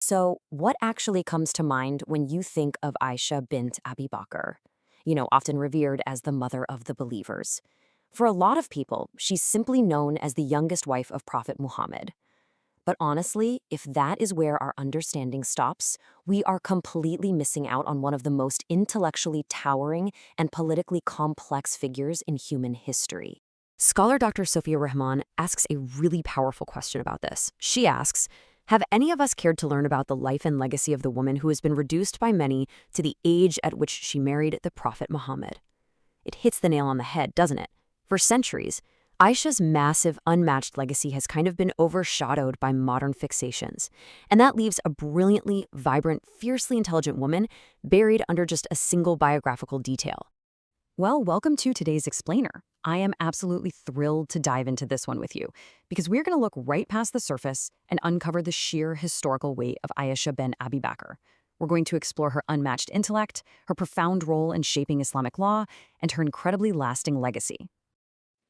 So, what actually comes to mind when you think of Aisha bint Abi Bakr? Often revered as the mother of the believers. For a lot of people, she's simply known as the youngest wife of Prophet Muhammad. But honestly, if that is where our understanding stops, we are completely missing out on one of the most intellectually towering and politically complex figures in human history. Scholar Dr. Sophia Rahman asks a really powerful question about this. She asks, have any of us cared to learn about the life and legacy of the woman who has been reduced by many to the age at which she married the Prophet Muhammad? It hits the nail on the head, doesn't it? For centuries, Aisha's massive, unmatched legacy has kind of been overshadowed by modern fixations. And that leaves a brilliantly, vibrant, fiercely intelligent woman buried under just a single biographical detail. Well, welcome to today's Explainer. I am absolutely thrilled to dive into this one with you, because we're going to look right past the surface and uncover the sheer historical weight of Aisha bint Abi Bakr. We're going to explore her unmatched intellect, her profound role in shaping Islamic law, and her incredibly lasting legacy.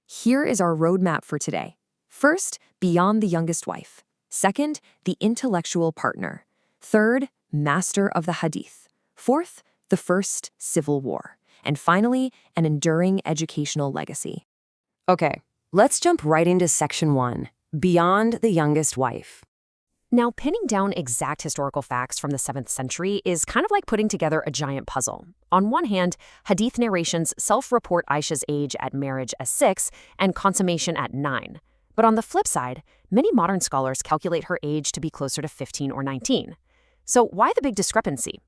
Here is our roadmap for today. First, beyond the youngest wife. Second, the intellectual partner. Third, master of the Hadith. Fourth, the first civil war. And finally, an enduring educational legacy. Okay, let's jump right into Section 1, Beyond the Youngest Wife. Now, pinning down exact historical facts from the 7th century is kind of like putting together a giant puzzle. On one hand, Hadith narrations self-report Aisha's age at marriage as 6 and consummation at 9. But on the flip side, many modern scholars calculate her age to be closer to 15 or 19. So why the big discrepancy?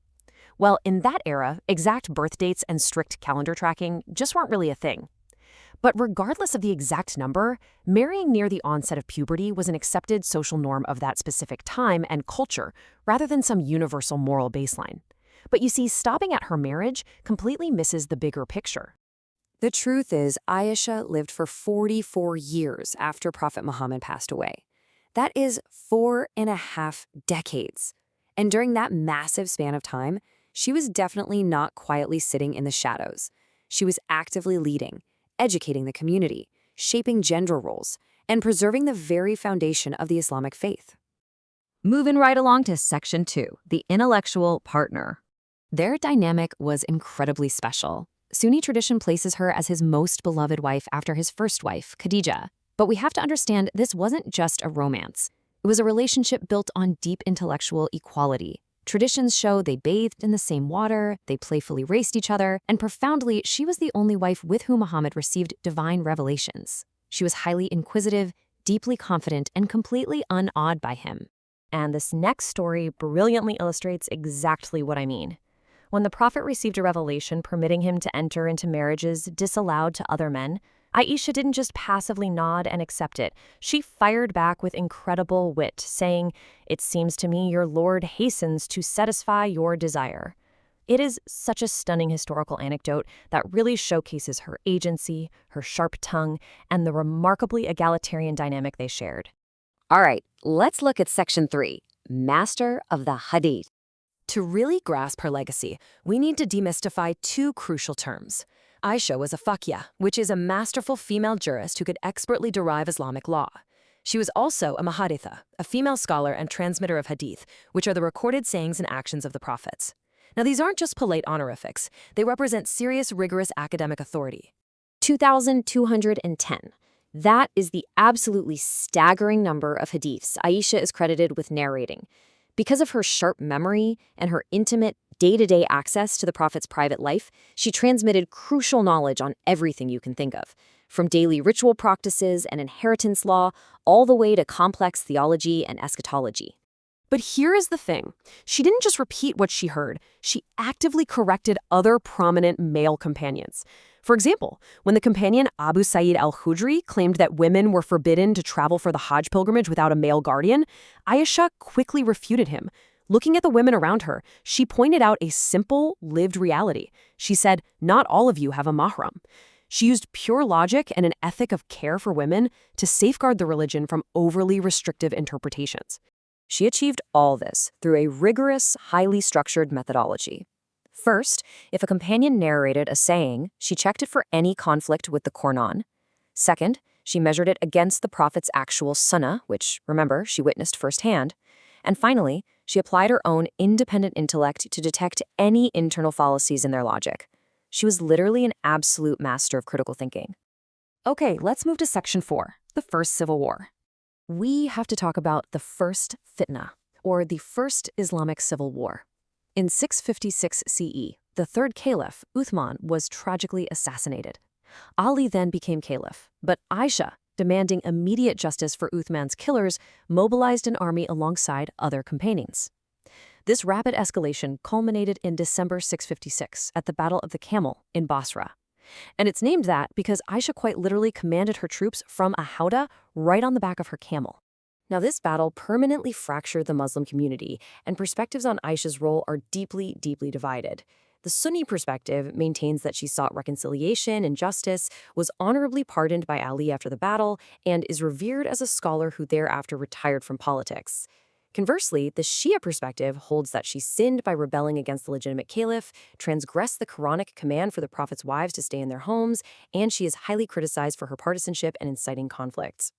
Well, in that era, exact birth dates and strict calendar tracking just weren't really a thing. But regardless of the exact number, marrying near the onset of puberty was an accepted social norm of that specific time and culture, rather than some universal moral baseline. But you see, stopping at her marriage completely misses the bigger picture. The truth is, Aisha lived for 44 years after Prophet Muhammad passed away. That is 4.5 decades. And during that massive span of time, she was definitely not quietly sitting in the shadows. She was actively leading, educating the community, shaping gender roles, and preserving the very foundation of the Islamic faith. Moving right along to Section 2, the intellectual partner. Their dynamic was incredibly special. Sunni tradition places her as his most beloved wife after his first wife, Khadija. But we have to understand this wasn't just a romance. It was a relationship built on deep intellectual equality. Traditions show they bathed in the same water, they playfully raced each other, and profoundly, she was the only wife with whom Muhammad received divine revelations. She was highly inquisitive, deeply confident, and completely unawed by him. And this next story brilliantly illustrates exactly what I mean. When the Prophet received a revelation permitting him to enter into marriages disallowed to other men, Aisha didn't just passively nod and accept it. She fired back with incredible wit, saying, "It seems to me your Lord hastens to satisfy your desire." It is such a stunning historical anecdote that really showcases her agency, her sharp tongue, and the remarkably egalitarian dynamic they shared. All right, let's look at Section 3, Master of the Hadith. To really grasp her legacy, we need to demystify two crucial terms. Aisha was a faqih, which is a masterful female jurist who could expertly derive Islamic law. She was also a muhadditha, a female scholar and transmitter of hadith, which are the recorded sayings and actions of the prophets. Now, these aren't just polite honorifics. They represent serious, rigorous academic authority. 2,210. That is the absolutely staggering number of hadiths Aisha is credited with narrating. Because of her sharp memory and her intimate, day-to-day access to the Prophet's private life, she transmitted crucial knowledge on everything you can think of, from daily ritual practices and inheritance law, all the way to complex theology and eschatology. But here is the thing. She didn't just repeat what she heard. She actively corrected other prominent male companions. For example, when the companion Abu Sa'id al-Khudri claimed that women were forbidden to travel for the Hajj pilgrimage without a male guardian, Aisha quickly refuted him. Looking at the women around her, she pointed out a simple, lived reality. She said, "Not all of you have a mahram." She used pure logic and an ethic of care for women to safeguard the religion from overly restrictive interpretations. She achieved all this through a rigorous, highly structured methodology. First, if a companion narrated a saying, she checked it for any conflict with the Quran. Second, she measured it against the Prophet's actual sunnah, which, remember, she witnessed firsthand. And finally, She applied her own independent intellect to detect any internal fallacies in their logic. She was literally an absolute master of critical thinking. Okay, let's move to Section 4, the First Civil War. We have to talk about the First Fitna, or the First Islamic Civil War. In 656 CE, the third caliph, Uthman, was tragically assassinated. Ali then became caliph, but Aisha, demanding immediate justice for Uthman's killers, mobilized an army alongside other companions. This rapid escalation culminated in December 656 at the Battle of the Camel in Basra. And it's named that because Aisha quite literally commanded her troops from a howdah right on the back of her camel. Now, this battle permanently fractured the Muslim community, and perspectives on Aisha's role are deeply, deeply divided. The Sunni perspective maintains that she sought reconciliation and justice, was honorably pardoned by Ali after the battle, and is revered as a scholar who thereafter retired from politics. Conversely, the Shia perspective holds that she sinned by rebelling against the legitimate caliph, transgressed the Quranic command for the Prophet's wives to stay in their homes, and she is highly criticized for her partisanship and inciting conflicts.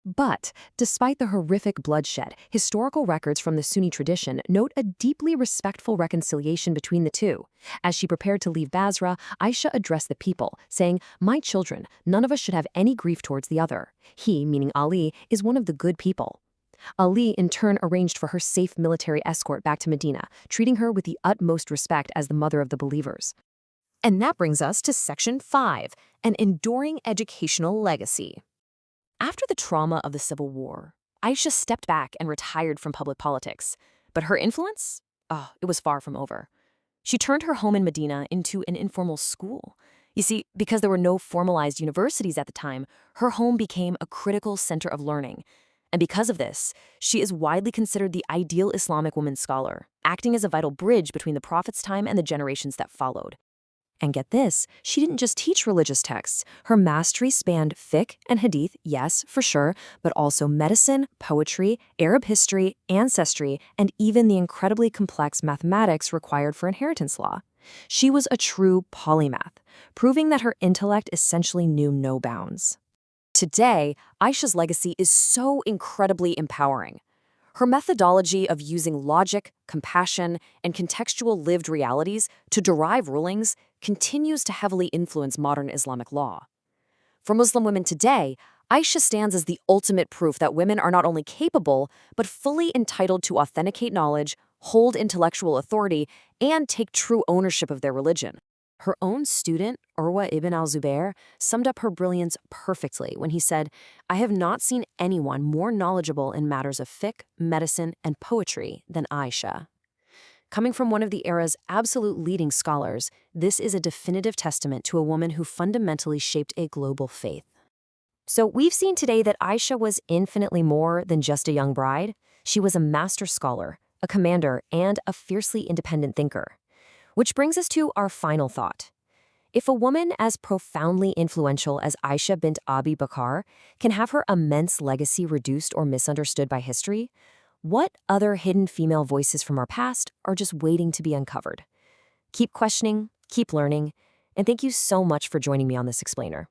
But, despite the horrific bloodshed, historical records from the Sunni tradition note a deeply respectful reconciliation between the two. As she prepared to leave Basra, Aisha addressed the people, saying, "My children, none of us should have any grief towards the other. He," meaning Ali, "is one of the good people." Ali, in turn, arranged for her safe military escort back to Medina, treating her with the utmost respect as the mother of the believers. And that brings us to Section 5, an enduring educational legacy. After the trauma of the Civil War, Aisha stepped back and retired from public politics. But her influence? Oh, it was far from over. She turned her home in Medina into an informal school. You see, because there were no formalized universities at the time, her home became a critical center of learning. And because of this, she is widely considered the ideal Islamic woman scholar, acting as a vital bridge between the Prophet's time and the generations that followed. And get this, she didn't just teach religious texts. Her mastery spanned fiqh and hadith, yes, for sure, but also medicine, poetry, Arab history, ancestry, and even the incredibly complex mathematics required for inheritance law. She was a true polymath, proving that her intellect essentially knew no bounds. Today, Aisha's legacy is so incredibly empowering. Her methodology of using logic, compassion, and contextual lived realities to derive rulings continues to heavily influence modern Islamic law. For Muslim women today, Aisha stands as the ultimate proof that women are not only capable, but fully entitled to authenticate knowledge, hold intellectual authority, and take true ownership of their religion. Her own student, Urwa ibn al-Zubair, summed up her brilliance perfectly when he said, "I have not seen anyone more knowledgeable in matters of fiqh, medicine, and poetry than Aisha." Coming from one of the era's absolute leading scholars, this is a definitive testament to a woman who fundamentally shaped a global faith. So we've seen today that Aisha was infinitely more than just a young bride. She was a master scholar, a commander, and a fiercely independent thinker. Which brings us to our final thought. If a woman as profoundly influential as Aisha bint Abi Bakr can have her immense legacy reduced or misunderstood by history, what other hidden female voices from our past are just waiting to be uncovered? Keep questioning, keep learning, and thank you so much for joining me on this explainer.